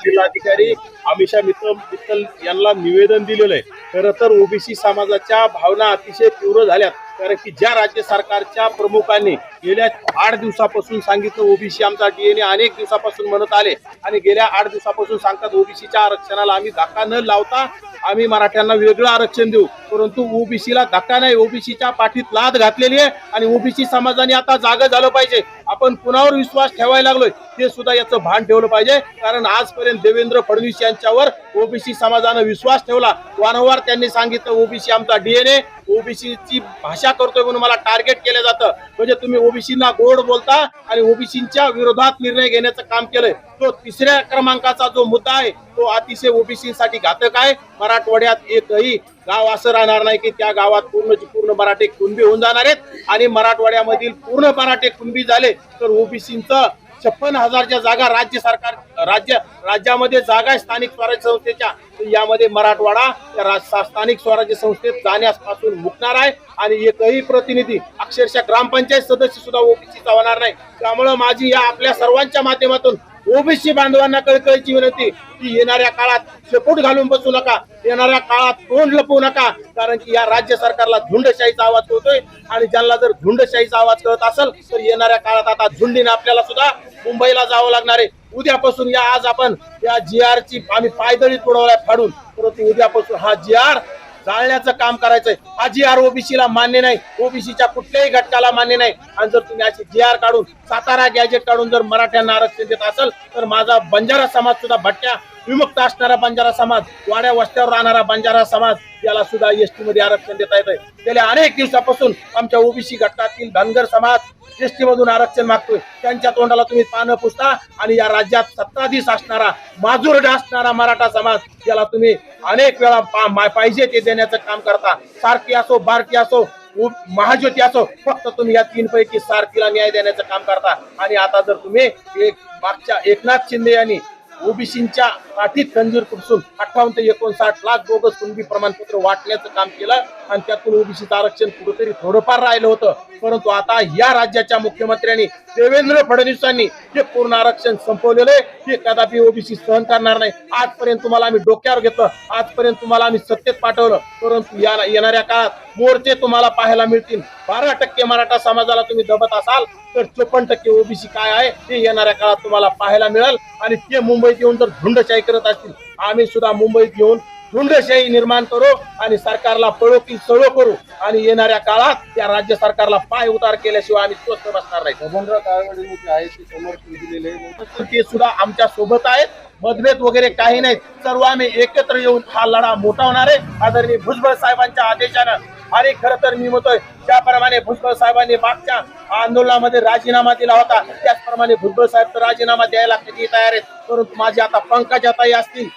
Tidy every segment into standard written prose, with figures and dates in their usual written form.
जिल्हाधिकारी अमिषा मित्तल यांना निवेदन दिलेलं आहे। खरं तर ओबीसी समाजाच्या भावना अतिशय तीव्र झाल्यात, कारण की ज्या राज्य सरकारच्या प्रमुखांनी गेल्या 8 दिवसापासून सांगितलं ओबीसी आमचा डीएनए, अनेक दिवसापासून म्हणत आले आणि गेल्या 8 दिवसापासून सांगतात ओबीसीच्या आरक्षणाला आम्ही धक्का न लावता आम्ही मराठ्यांना वेगळं आरक्षण देऊ, परंतु ओबीसीला धक्का नाही, ओबीसीच्या पाठीत लाद घातलेली आहे आणि ओबीसी समाजाने आता जागं झालं पाहिजे। आपण कुणावर विश्वास ठेवायला लागलोय ते सुद्धा याचं भान ठेवलं पाहिजे, कारण आजपर्यंत देवेंद्र फडणवीस यांच्यावर ओबीसी समाजानं विश्वास ठेवला। वारंवार त्यांनी सांगितलं ओबीसी आमचा डीएनए, ओबीसीची भाषा करतोय म्हणून मला टार्गेट केलं जातं। म्हणजे तुम्ही ओबीसींना गोड बोलता आणि ओबीसींच्या विरोधात निर्णय घेण्याचं काम केलंय। तो 3ऱ्या क्रमांकाचा जो मुद्दा आहे तो अतिशय ओबीसीसाठी घातक आहे। मराठवाड्यात एकही गाव असं राहणार नाही की त्या गावात पूर्ण मराठे कुणबी होऊन जाणार आहेत आणि मराठवाड्यामधील पूर्ण मराठे कुणबी झाले तर ओबीसींचं 56,000च्या जागा राज्यामध्ये जागा आहे स्थानिक स्वराज्य संस्थेच्या, यामध्ये मराठवाडा स्थानिक स्वराज्य संस्थेत जाण्यापासून मुकणार आहे आणि एकही प्रतिनिधी अक्षरशः ग्रामपंचायत सदस्य सुद्धा ओबीसीचा होणार नाही। त्यामुळे माझी या आपल्या सर्वांच्या माध्यमातून ओबीसी बांधवांना कळकळीची विनंती की येणाऱ्या काळात शेपूट घालून बसू नका, येणाऱ्या काळात तोंड लपवू नका, कारण की या राज्य सरकारला झुंडशाहीचा आवाज कळतोय आणि ज्यांना जर झुंडशाहीचा आवाज कळत असेल तर येणाऱ्या काळात आता झुंडीने आपल्याला सुद्धा मुंबईला जावं लागणार आहे। उद्यापासून आज आपण या GR ची आम्ही पायदळी तोडवलाय फाडून, परंतु उद्यापासून हा GR जाळण्याचं काम करायचंय। हा GR ओबीसीला मान्य नाही, ओबीसीच्या कुठल्याही घटकाला मान्य नाही आणि जर तुम्ही अशी GR काढून सातारा गॅजेट काढून जर मराठ्यांना आरक्षण देत असेल तर माझा बंजारा समाज सुद्धा भटक्या विमुक्त असणारा बंजारा समाज, वाड्या वस्त्यावर राहणारा बंजारा समाज याला सुद्धा एसटी मध्ये आरक्षण देता येतंय। गेल्या अनेक दिवसापासून आमच्या ओबीसी घटकातील धनगर समाज एसटी मधून आरक्षण मागतोय, त्यांच्या तोंडाला तुम्ही पानं पुसता आणि या राज्यात सत्ताधीश असणारा माजुरडा असणारा मराठा समाज याला तुम्ही अनेक वेळा पाहिजे ते देण्याचं काम करता। सारखी असो बारकी असो महाज्योती असो, फक्त तुम्ही या 3 पैकी सारखीला न्याय देण्याचं काम करता। आणि आता जर तुम्ही मागच्या एकनाथ शिंदे यांनी ओबीसींच्या पाठीत खंजीर खुपसून 58 ते 59 लाख बोगस कुणबी प्रमाणपत्र वाटण्याचं काम केलं आणि त्यातून ओबीसीचं आरक्षण कुठेतरी थोडंफार राहिलं होतं, परंतु आता या राज्याच्या मुख्यमंत्र्यांनी देवेंद्र फडणवीसांनी हे पूर्ण आरक्षण संपवलेलं आहे। हे कदापि ओबीसी सहन करणार नाही। आजपर्यंत तुम्हाला आम्ही डोक्यावर घेतलं, आजपर्यंत तुम्हाला आम्ही सत्तेत पाठवलं, परंतु येणाऱ्या काळात मोर्चे तुम्हाला पाहायला मिळतील। 12% मराठा समाजाला तुम्ही दबत असाल तर 54% ओबीसी काय आहे ते येणाऱ्या काळात तुम्हाला पाहायला मिळेल आणि ते मुंबईत येऊन जर झुंडशाही करत असतील, आम्ही सुद्धा मुंबईत येऊन झुंडशाही निर्माण करू आणि सरकारला पळो की सळो करू आणि येणाऱ्या काळात त्या राज्य सरकारला पाय उतार केल्याशिवाय आम्ही स्वस्त बसणार नाही। ते सुद्धा आमच्या सोबत आहेत, मतभेद वगैरे काही नाहीत, सर्व आम्ही एकत्र येऊन हा लढा मोठा होणार आहे आदरणीय भुजबळ साहेबांच्या आदेशानं। आणि खरं तर मी म्हणतोय ज्याप्रमाणे भुजबळ साहेबांनी मागच्या आंदोलनामध्ये राजीनामा दिला होता त्याचप्रमाणे भुजबळ साहेब तर राजीनामा द्यायला कधी तयार आहेत, परंतु माझे आता पंकजाताई असतील,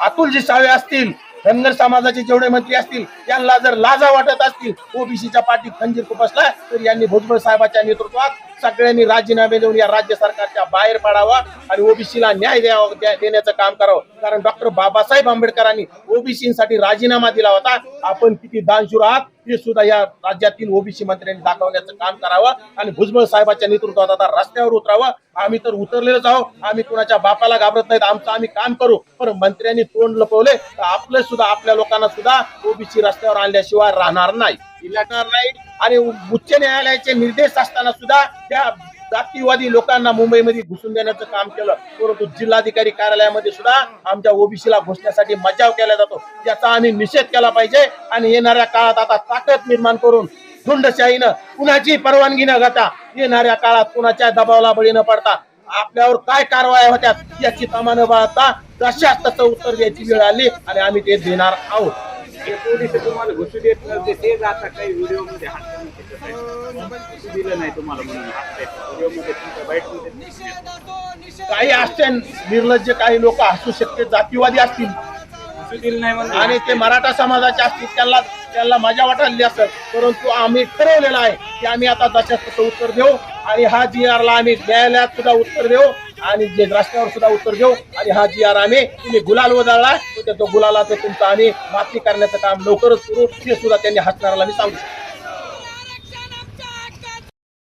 अतुलजी सावे असतील, धनगर समाजाचे जेवढे मंत्री असतील त्यांना जर लाजा वाटत असतील ओबीसीच्या पाठीत खंजीर खुपसला तर यांनी भुजबळ साहेबांच्या नेतृत्वात सगळ्यांनी राजीनामे देऊन या राज्य सरकारच्या बाहेर पडावा आणि ओबीसीला न्याय देण्याचं काम करावं, कारण डॉक्टर बाबासाहेब आंबेडकरांनी ओबीसीसाठी राजीनामा दिला होता। आपण किती दानशूर आहात हे सुद्धा या राज्यातील ओबीसी मंत्र्यांनी दाखवण्याचं काम करावं आणि भुजबळ साहेबांच्या नेतृत्वात आता रस्त्यावर उतरावं। आम्ही तर उतरलेलोच आहोत, आम्ही कुणाच्या बापाला घाबरत नाहीत, आमचं आम्ही काम करू, पण मंत्र्यांनी तोंड लपवले तर आपलं सुद्धा आपल्या लोकांना सुद्धा ओबीसी रस्त्यावर आणल्याशिवाय राहणार नाही आणि उच्च न्यायालयाचे निर्देश असताना सुद्धा त्या जातीवादी लोकांना मुंबईमध्ये घुसून देण्याचं काम केलं, परंतु जिल्हाधिकारी कार्यालयामध्ये सुद्धा आमच्या ओबीसीला घुसण्यासाठी मज्जाव केला जातो, याचा आम्ही निषेध केला पाहिजे। आणि येणाऱ्या काळात आता ताकद निर्माण करून झुंडशाहीनं कुणाची परवानगी न घेता येणाऱ्या काळात कुणाच्या दबावाला बळी न पडता आपल्यावर काय कारवाया होत्यात याची तमा न बाळगता जशाच तसं उत्तर द्यायची वेळ आली आणि आम्ही ते देणार आहोत। तुम्हाला घुसू देत नव्हते ते आता काही व्हिडिओ मध्ये दिलं नाही तुम्हाला म्हणून व्हिडिओ मध्ये काही असते निर्लज्ज काही लोक असू शकते, जातीवादी असतील आणि ते मराठा समाजाचे असतील त्यांना मजा वाटली असेल, परंतु आम्ही ठरवलेलं आहे की आम्ही आता जशाच तसं उत्तर देऊ आणि हा GR ला आम्ही न्यायालयात सुद्धा उत्तर देऊ आणि जे रस्त्यावर सुद्धा उत्तर देऊ आणि हा GR आम्ही तुम्ही गुलाल वजाळला तो गुलालाचं तुमचं आम्ही माफी करण्याचं काम लवकरच करू, हे सुद्धा त्यांनी हसणाऱ्याला मी सांगू शकतो।